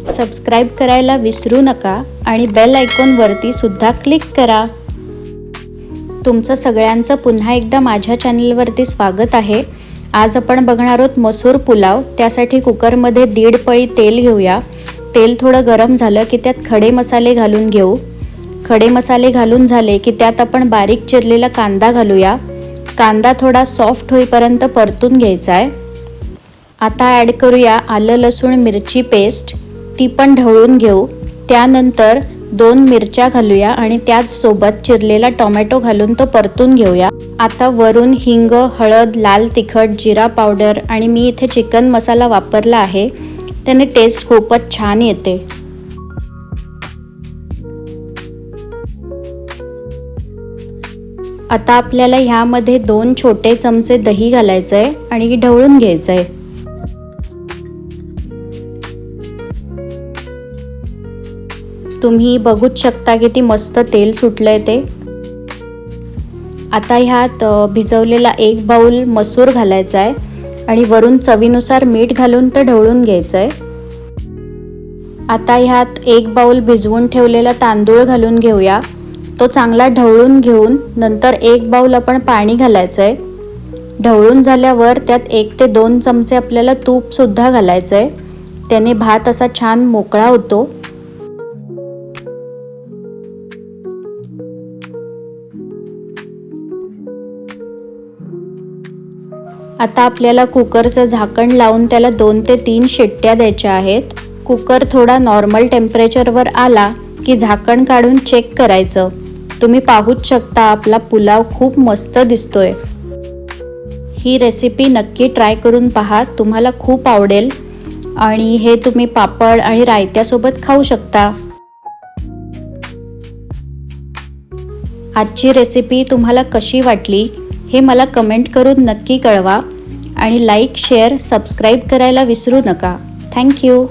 Subscribe करायला विसरू नका आणि बेल आयकॉनवरती सुद्धा क्लिक करा। तुमचं सगळ्यांचं पुन्हा एकदा माझ्या चॅनलवरती स्वागत आहे। आज आपण बघणार आहोत मसूर पुलाव। त्यासाठी कुकरमध्ये 1.5 पळी तेल घेऊया। तेल थोडं गरम झालं की त्यात खडे मसाले घालून घेऊ। खडे मसाले घालून झाले की त्यात आपण बारीक चिरलेला कांदा घालूया। कांदा थोडा सॉफ्ट होईपर्यंत परतून घ्यायचा आहे। आता ॲड करूया आलं लसूण मिरची पेस्ट, ती पण ढवळून घेऊ। त्यानंतर 2 मिरच्या घालूया आणि त्याच सोबत चिरलेला टोमॅटो घालून तो परतून घेऊया। आता वरून हिंग, हळद, लाल तिखट, जिरा पावडर आणि मी इथे चिकन मसाला वापरला आहे। त्याने टेस्ट खूपच छान येते। आता आपल्याला ह्यामध्ये 2 छोटे चमचे दही घालायचं आहे आणि ढवळून घ्यायचं आहे। तुम्ही बघूच शकता किती मस्त तेल सुटलंय ते। आता ह्यात भिजवलेला 1 बाउल मसूर घालायचा आहे आणि वरून चवीनुसार मीठ घालून ते ढवळून घ्यायचं आहे। आता ह्यात 1 बाउल भिजवून ठेवलेला तांदूळ घालून घेऊया। तो चांगला ढवळून घेऊन नंतर 1 बाउल आपण पाणी घालायचं आहे। ढवळून झाल्यावर त्यात 1 ते 2 चमचे आपल्याला तूप सुद्धा घालायचं आहे। त्याने भात असा छान मोकळा होतो। आता आपल्याला कुकरचं झाकण लावून त्याला 2 ते 3 शिट्ट्या द्यायच्या आहेत। कुकर थोडा नॉर्मल टेम्परेचरवर आला की झाकण काढून चेक करायचं। तुम्ही पाहूच शकता आपला पुलाव खूप मस्त दिसतोय। ही रेसिपी नक्की ट्राय करून पहा, तुम्हाला खूप आवडेल आणि हे तुम्ही पापड आणि रायत्यासोबत खाऊ शकता। आजची रेसिपी तुम्हाला कशी वाटली हे मला कमेंट करून नक्की कळवा आणि लाईक, शेअर, सबस्क्राईब करायला विसरू नका। थँक्यू।